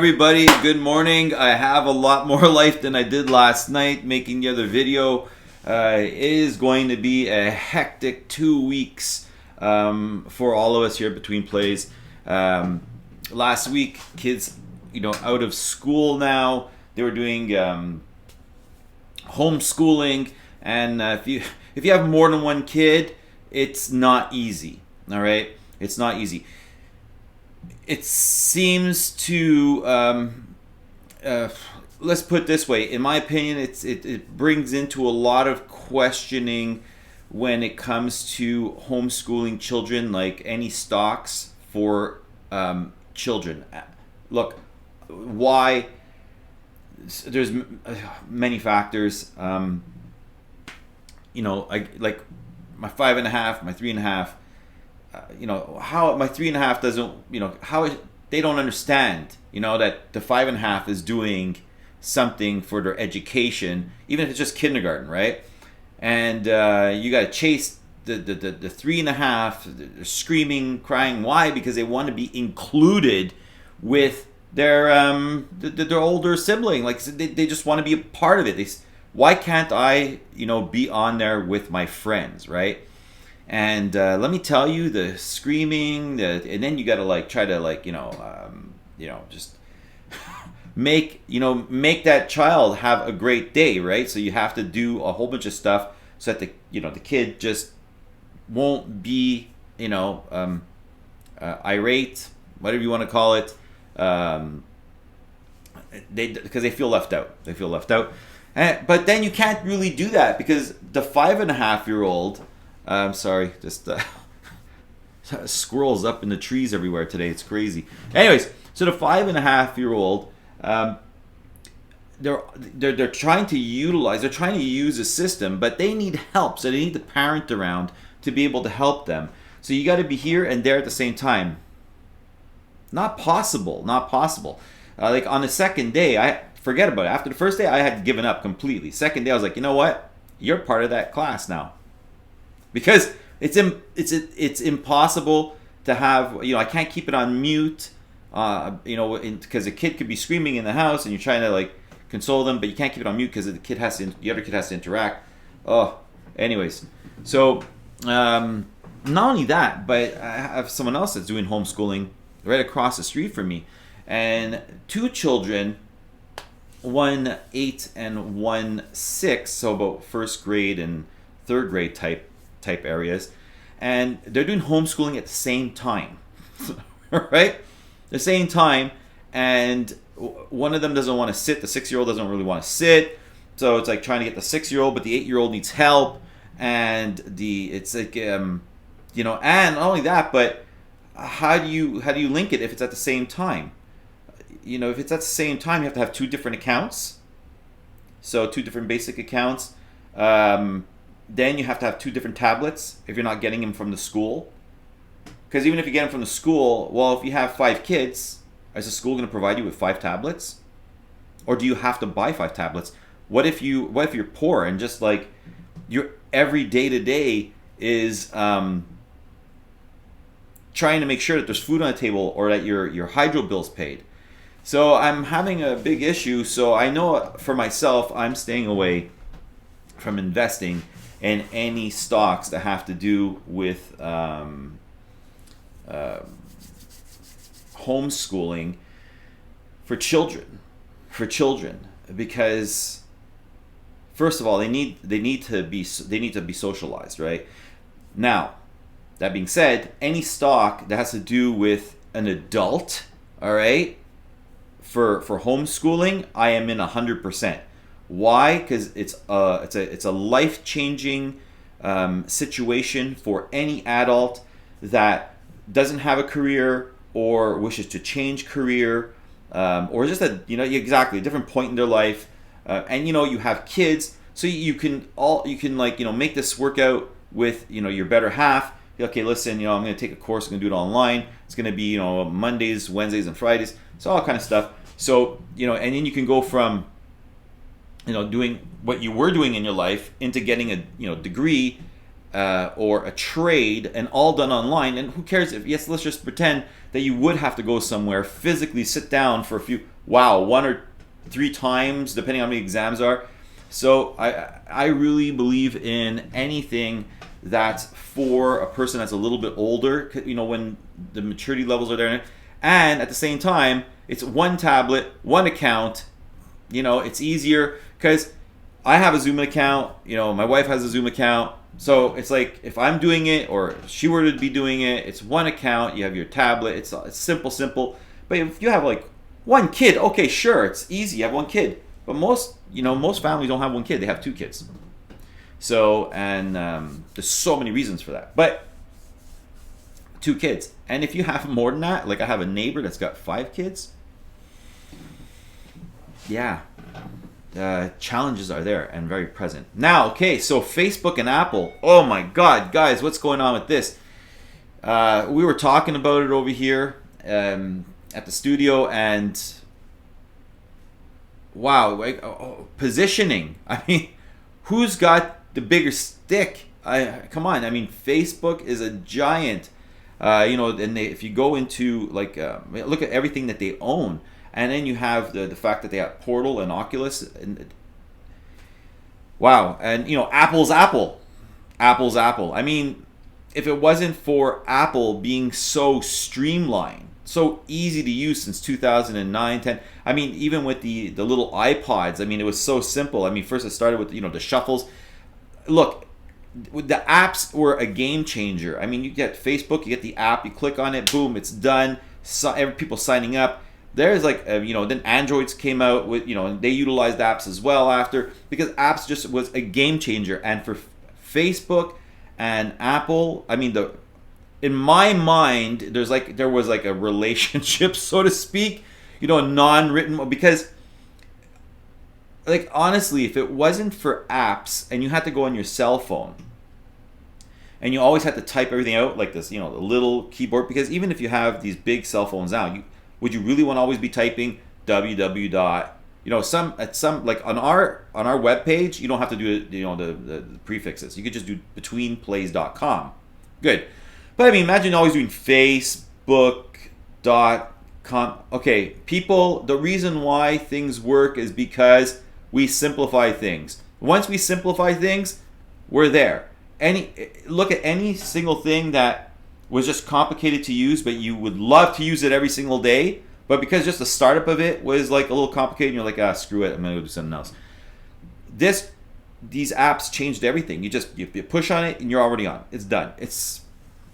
everybody, good morning. I have a lot more life than I did last night making the other video. It is going to be a hectic 2 weeks for all of us here at Betweenplays. Last week, kids, out of school now. They were doing homeschooling, and if you have more than one kid, it's not easy. All right, it's not easy. It seems to, let's put it this way, in my opinion, it brings into a lot of questioning when it comes to homeschooling children, like any stocks for children. Look, why? There's many factors. I like my 5.5, my 3.5. How my 3.5 doesn't, how they don't understand, that the 5.5 is doing something for their education, even if it's just kindergarten, right? And you got to chase the 3.5, they're screaming, crying. Why? Because they want to be included with their older sibling. Like they just want to be a part of it. Why can't I, be on there with my friends, right? And let me tell you, the screaming, and then you got to try to just make that child have a great day, right? So you have to do a whole bunch of stuff so that the kid just won't be irate, whatever you want to call it, because they feel left out. But then you can't really do that because the 5.5-year-old. I'm sorry, just squirrels up in the trees everywhere today. It's crazy. Anyways, so the 5.5-year-old, they're trying to use a system, but they need help. So they need the parent around to be able to help them. So you got to be here and there at the same time. Not possible. Like on the second day, forget about it. After the first day, I had given up completely. Second day, I was like, you know what? You're part of that class now. Because it's impossible to have, I can't keep it on mute, because a kid could be screaming in the house and you're trying to console them, but you can't keep it on mute because the other kid has to interact. Oh, anyways, so not only that, but I have someone else that's doing homeschooling right across the street from me, and 2 children, one 8 and one 6, so about first grade and third grade type areas, and they're doing homeschooling at the same time. Right? The same time, and one of them doesn't want to sit. The 6-year-old doesn't really want to sit, so it's like trying to get the 6-year-old, but the 8-year-old needs help, and and not only that, but how do you link it if it's at the same time? If it's at the same time, you have to have 2 different accounts, so 2 different basic accounts. Then you have to have 2 different tablets if you're not getting them from the school. Because even if you get them from the school, well, if you have 5 kids, is the school going to provide you with 5 tablets? Or do you have to buy 5 tablets? What if you're poor and just your every day-to-day is trying to make sure that there's food on the table or that your hydro bill's paid? So I'm having a big issue. So I know for myself, I'm staying away from investing in any stocks that have to do with homeschooling for children, because first of all, they need to be socialized, right? Now, that being said, any stock that has to do with an adult, all right, for homeschooling, I am in 100%. Why? Because it's a life-changing situation for any adult that doesn't have a career or wishes to change career, or just a different point in their life, and you have kids, so you can make this work out with your better half. Okay, listen, I'm going to take a course, I'm going to do it online. It's going to be Mondays, Wednesdays, and Fridays, so all kind of stuff. So and then you can go from doing what you were doing in your life into getting a degree or a trade, and all done online. And who cares if, yes, let's just pretend that you would have to go somewhere, physically sit down for a few, wow, 1 or 3 times, depending on how many exams are. So I really believe in anything that's for a person that's a little bit older, when the maturity levels are there. And at the same time, it's one tablet, one account. It's easier because I have a Zoom account. My wife has a Zoom account. So it's like if I'm doing it or she were to be doing it, it's one account. You have your tablet. It's simple. But if you have like one kid, okay, sure, it's easy. You have one kid. But most families don't have one kid. They have 2 kids. So, and there's so many reasons for that. But 2 kids. And if you have more than that, like I have a neighbor that's got 5 kids. Yeah. Challenges are there and very present. Now, okay, so Facebook and Apple. Oh my God, guys, what's going on with this? We were talking about it over here at the studio, and wow, positioning. I mean, who's got the bigger stick? Come on. I mean, Facebook is a giant. And if you go into look at everything that they own, and then you have the fact that they have Portal and Oculus, and wow, and Apple's Apple. I mean, if it wasn't for Apple being so streamlined, so easy to use since 2009, 10. I mean, even with the little iPods, I mean, it was so simple. I mean, first it started with the shuffles. Look, the apps were a game changer. I mean, you get Facebook, you get the app, you click on it, boom, it's done. People signing up. There's then Androids came out with, and they utilized apps as well after, because apps just was a game changer. And for Facebook and Apple, I mean, in my mind, there was a relationship, so to speak, non-written, because honestly, if it wasn't for apps and you had to go on your cell phone and you always had to type everything out like this, the little keyboard, because even if you have these big cell phones now, would you really want to always be typing www. Some like on our webpage, you don't have to do the prefixes. You could just do betweenplays.com. Good. But I mean, imagine always doing facebook.com. Okay, people, the reason why things work is because we simplify things. Once we simplify things, we're there. Look at any single thing that was just complicated to use, but you would love to use it every single day, but because just the startup of it was like a little complicated, and you're like, screw it, I'm gonna go do something else. These apps changed everything. You push on it and you're already on. It's done.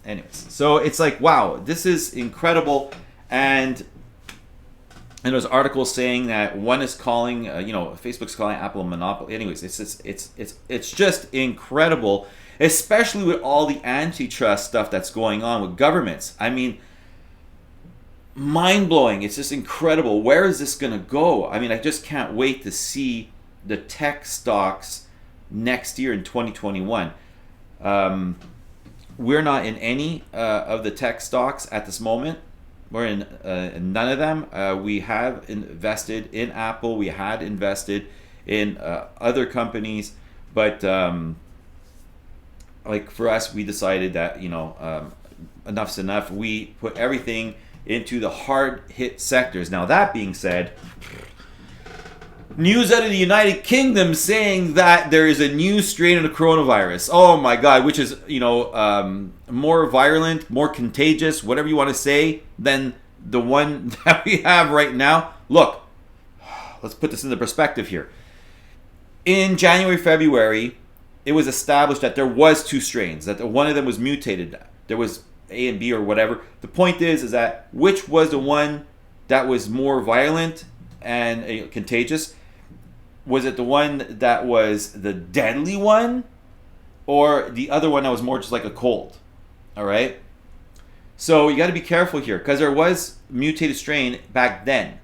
Anyways, so it's like, wow, this is incredible. And there's articles saying that one is calling, Facebook's calling Apple a monopoly. Anyways, it's just incredible, especially with all the antitrust stuff that's going on with governments. I mean, mind-blowing. It's just incredible. Where is this going to go? I mean, I just can't wait to see the tech stocks next year in 2021. We're not in any of the tech stocks at this moment. We're in none of them. We have invested in Apple. We had invested in other companies, but for us, we decided that enough's enough. We put everything into the hard hit sectors. Now that being said, news out of the United Kingdom saying that there is a new strain of the coronavirus. Oh my God, which is more virulent, more contagious, whatever you want to say, than the one that we have right now. Look, let's put this into perspective here. In January, February, it was established that there was 2 strains, that one of them was mutated. There was A and B or whatever. The point is that which was the one that was more violent and contagious? Was it the one that was the deadly one, or the other one that was more just like a cold? All right. So you got to be careful here, because there was mutated strain back then.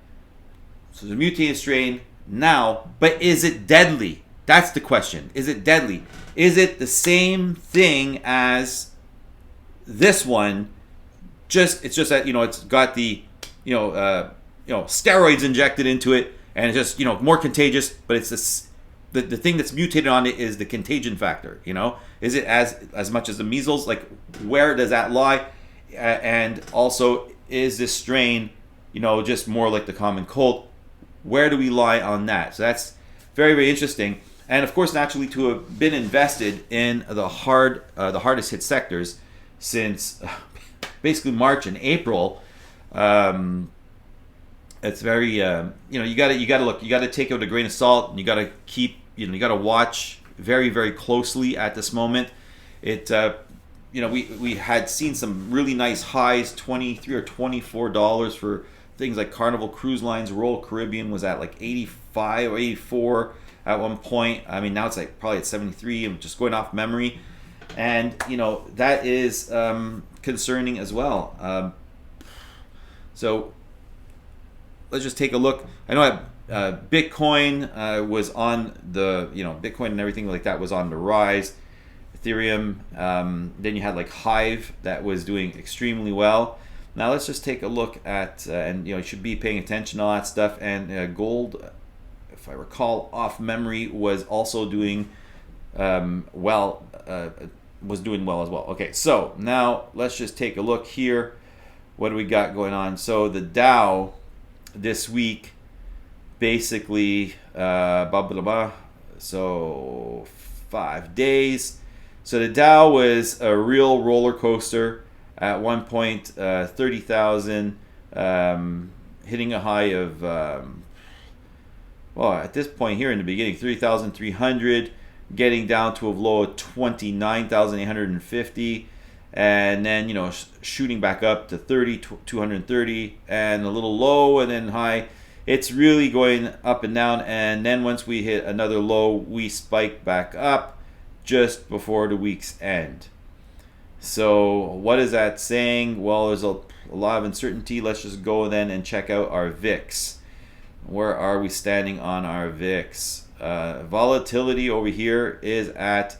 So there's a mutated strain now, but is it deadly? That's the question. Is it deadly? Is it the same thing as this one? It's just that it's got the steroids injected into it, and it's just more contagious. But it's this the thing that's mutated on it is the contagion factor. Is it as much as the measles? Like, where does that lie? And also, is this strain just more like the common cold? where do we lie on that? So that's very, very interesting. And of course, naturally, to have been invested in the hardest hit sectors since basically March and April, it's very you got to look, you got to take it with a grain of salt, and you got to keep, you got to watch very, very closely at this moment. It we had seen some really nice highs, $23 or $24 for things like Carnival Cruise Lines. Royal Caribbean was at like 85 or 84 at one point. I mean, now it's like probably at 73. I'm just going off memory, and that is concerning as well. So let's just take a look. I know Bitcoin was on the Bitcoin and everything like that was on the rise. Ethereum, then you had like Hive that was doing extremely well. Now let's just take a look at and you should be paying attention to all that stuff. And gold, if I recall off memory, was also doing well. Was doing well as well. Okay, so now let's just take a look here. What do we got going on? So the Dow this week, basically, so 5 days. So the Dow was a real roller coaster. At one point, 30,000, hitting a high of, at this point here in the beginning, 3,300, getting down to a low of 29,850, and then shooting back up to 230, and a little low and then high. It's really going up and down, and then once we hit another low, we spike back up just before the week's end. So what is that saying? Well, there's a lot of uncertainty. Let's just go then and check out our VIX. Where are we standing on our VIX? Volatility over here is at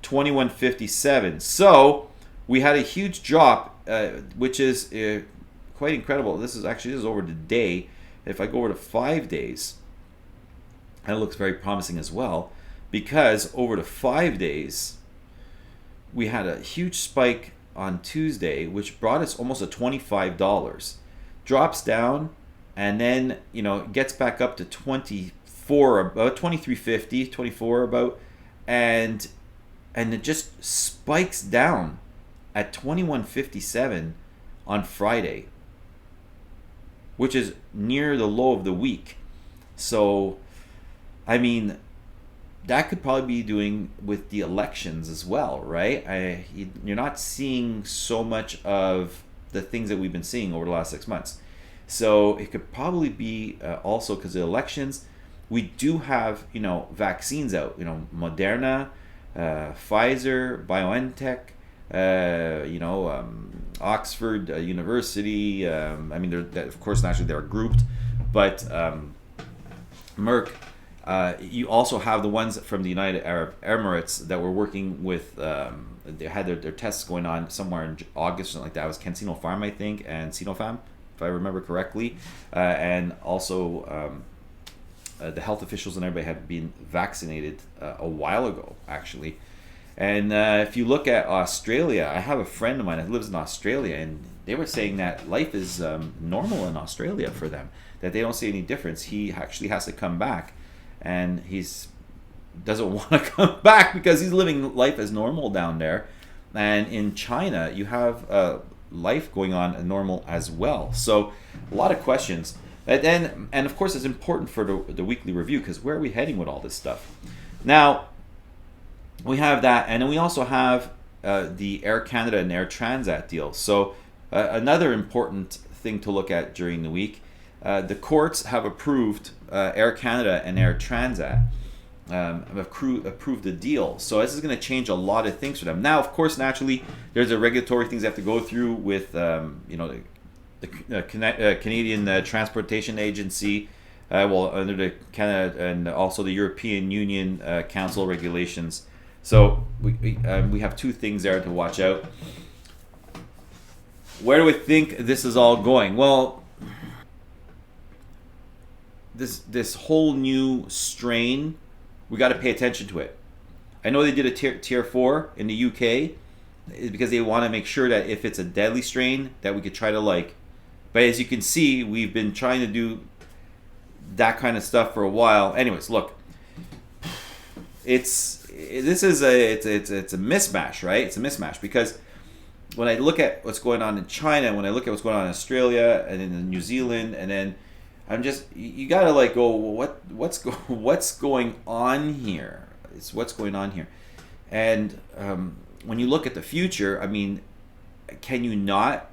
2157. So we had a huge drop, which is quite incredible. This is over the day. If I go over to 5 days, and it looks very promising as well, because over the 5 days, we had a huge spike on Tuesday, which brought us almost at $25. Drops down, and then gets back up to 24, about 23.50, 24 about, and it just spikes down at 21.57 on Friday, which is near the low of the week. So, I mean, that could probably be doing with the elections as well, right? You're not seeing so much of the things that we've been seeing over the last 6 months. So it could probably be also because of the elections. We do have, vaccines out, Moderna, Pfizer, BioNTech, Oxford University. Of course, naturally they're grouped, but Merck. You also have the ones from the United Arab Emirates that were working with, they had their tests going on somewhere in August, something like that. It was CanSino Pharma, I think, and Sinopharm, if I remember correctly. And also the health officials and everybody had been vaccinated a while ago, actually. And if you look at Australia, I have a friend of mine that lives in Australia, and they were saying that life is normal in Australia for them, that they don't see any difference. He actually has to come back. And doesn't want to come back because he's living life as normal down there. And in China, you have life going on normal as well. So a lot of questions. And of course, it's important for the weekly review, because where are we heading with all this stuff? Now, we have that. And then we also have the Air Canada and Air Transat deal. So another important thing to look at during the week. The courts have approved Air Canada and Air Transat, approved the deal. So this is going to change a lot of things for them. Now, of course, naturally, there's a regulatory things they have to go through with, the Canadian Transportation Agency, under the Canada and also the European Union Council regulations. So we have two things there to watch out. Where do we think this is all going? Well, this whole new strain, we got to pay attention to it. I know they did a tier 4 in the UK because they want to make sure that if it's a deadly strain that we could try to but as you can see, we've been trying to do that kind of stuff for a while. Anyways, look, it's a mismatch, right? It's a mismatch because when I look at what's going on in China, when I look at what's going on in Australia and in New Zealand, and then I'm just, you gotta like go, well, what's going on here? It's what's going on here. And when you look at the future, I mean, can you not,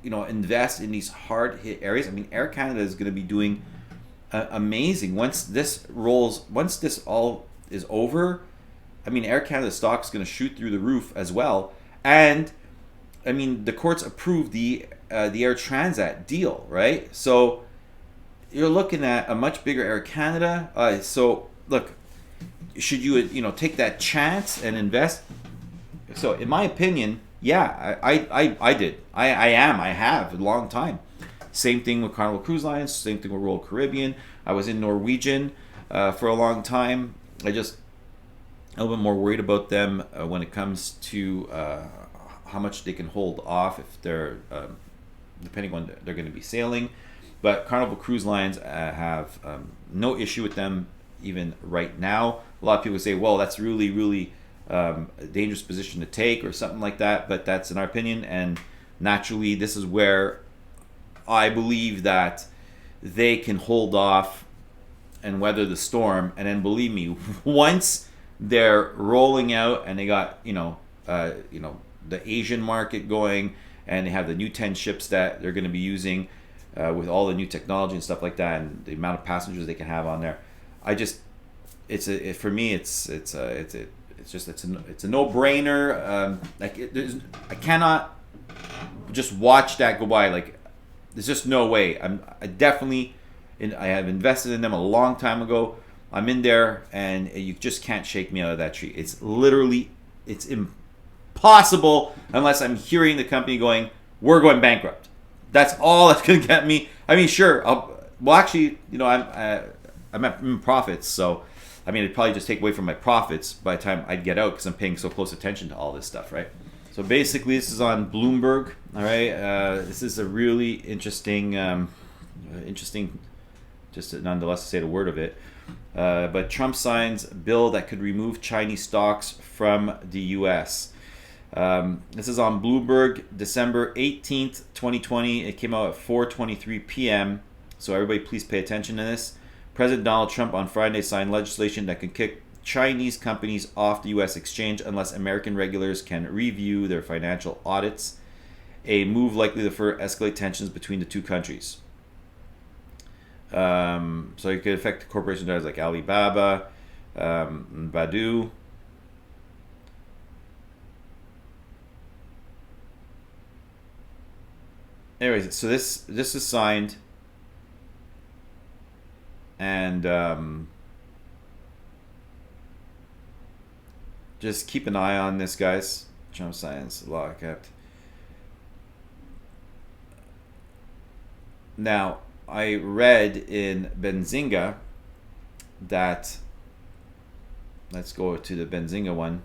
invest in these hard hit areas? I mean, Air Canada is going to be doing amazing once this all is over. I mean, Air Canada stock is going to shoot through the roof as well. And I mean, the courts approved the Air Transat deal, right? So you're looking at a much bigger Air Canada. So look, should you take that chance and invest? So in my opinion, yeah, I did. I have a long time. Same thing with Carnival Cruise Lines. Same thing with Royal Caribbean. I was in Norwegian for a long time. I just a little bit more worried about them when it comes to how much they can hold off if they're depending on when they're going to be sailing. But Carnival Cruise Lines have no issue with them even right now. A lot of people say, well, that's really, really a dangerous position to take or something like that. But that's in our opinion. And naturally, this is where I believe that they can hold off and weather the storm. And then believe me, once they're rolling out and they got, the Asian market going and they have the new 10 ships that they're going to be using with all the new technology and stuff like that and the amount of passengers they can have on there. For me, it's a no-brainer. I cannot just watch that go by. Like, there's just no way. I have invested in them a long time ago. I'm in there, and you just can't shake me out of that tree. It's impossible unless I'm hearing the company going, "We're going bankrupt." That's all that's going to get me. I mean, sure. I'm in profits, so I mean, it'd probably just take away from my profits by the time I'd get out because I'm paying so close attention to all this stuff, right? So basically, this is on Bloomberg. All right, this is a really interesting, just nonetheless to say the word of it. But Trump signs bill that could remove Chinese stocks from the U.S. This is on Bloomberg, December 18th, 2020. It came out at 4:23 p.m. So everybody, please pay attention to this. President Donald Trump on Friday signed legislation that can kick Chinese companies off the U.S. exchange unless American regulators can review their financial audits, a move likely to further escalate tensions between the two countries. So it could affect corporations like Alibaba, Baidu. Anyways, so this is signed. And just keep an eye on this, guys. Trump signs law kept. Now, I read in Benzinga that, let's go to the Benzinga one.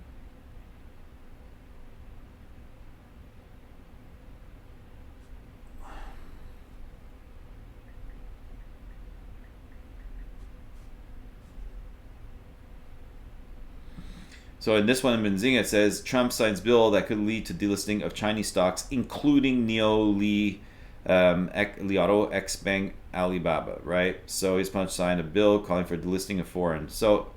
So in this one in Benzinga, it says Trump signs bill that could lead to delisting of Chinese stocks, including Neo Li Auto X Bank Alibaba, right? So he's signed a bill calling for delisting of foreign. So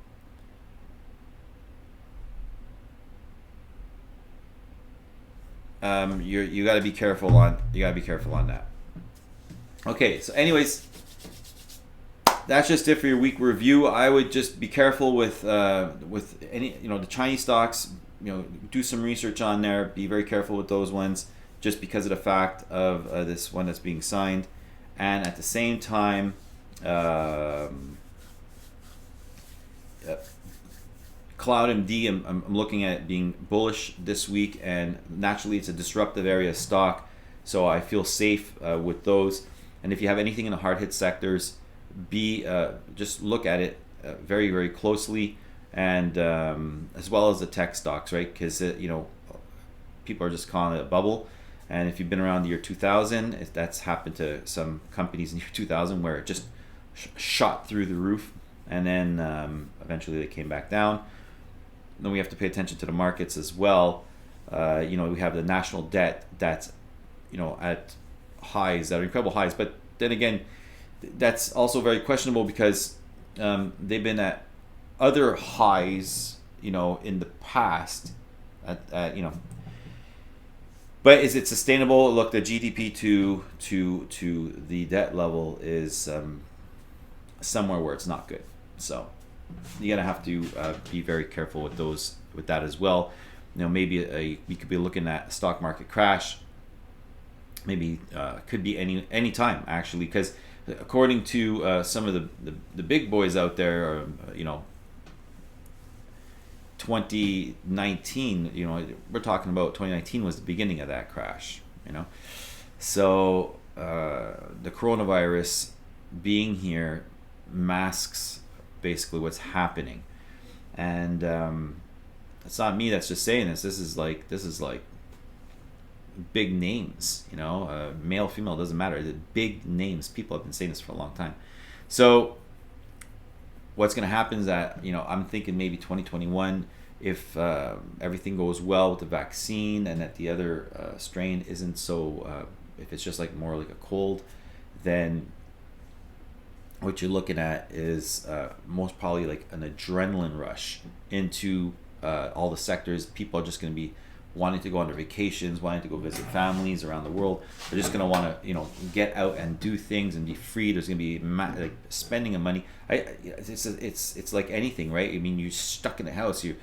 you got to be careful on that. Okay, so anyways, that's just it for your week review. I would just be careful with any the Chinese stocks. Do some research on there. Be very careful with those ones, just because of the fact of this one that's being signed, and at the same time, CloudMD. I'm looking at it being bullish this week, and naturally it's a disruptive area of stock, so I feel safe with those. And if you have anything in the hard hit sectors, just look at it very, very closely, and as well as the tech stocks, right? Because people are just calling it a bubble, and if you've been around the year 2000, that's happened to some companies in the year 2000 where it just shot through the roof, and then eventually they came back down. Then we have to pay attention to the markets as well. We have the national debt that's at highs that are incredible highs, but then again, that's also very questionable because they've been at other highs, in the past. But is it sustainable? Look, the GDP to the debt level is somewhere where it's not good. So you're gonna have to be very careful with that as well. Maybe we could be looking at a stock market crash. Maybe could be any time actually, because according to some of the big boys out there, 2019, we're talking about 2019 was the beginning of that crash. So the coronavirus being here masks basically what's happening, and it's not me that's just saying this. This is like big names, male, female, doesn't matter. The big names, people have been saying this for a long time. So what's going to happen is that, I'm thinking maybe 2021, if everything goes well with the vaccine and that the other strain isn't so, if it's just like more like a cold, then what you're looking at is most probably like an adrenaline rush into all the sectors. People are just going to be wanting to go on their vacations, wanting to go visit families around the world. They're just going to want to, get out and do things and be free. There's going to be like spending of money. It's like anything, right? I mean, you're stuck in the house. You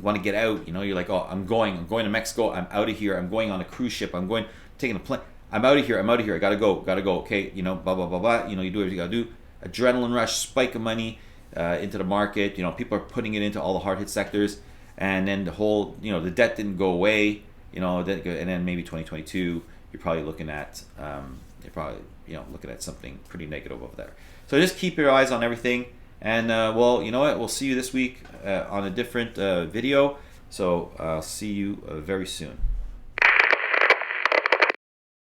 want to get out. You're like, oh, I'm going to Mexico. I'm out of here. I'm going on a cruise ship. Taking a plane. I'm out of here. I gotta go. Okay, blah blah blah blah. You do what you gotta do. Adrenaline rush, spike of money into the market. People are putting it into all the hard hit sectors. And then the whole, the debt didn't go away, and then maybe 2022, you're probably looking at, looking at something pretty negative over there. So just keep your eyes on everything. And, well, you know what? We'll see you this week on a different video. So see you very soon.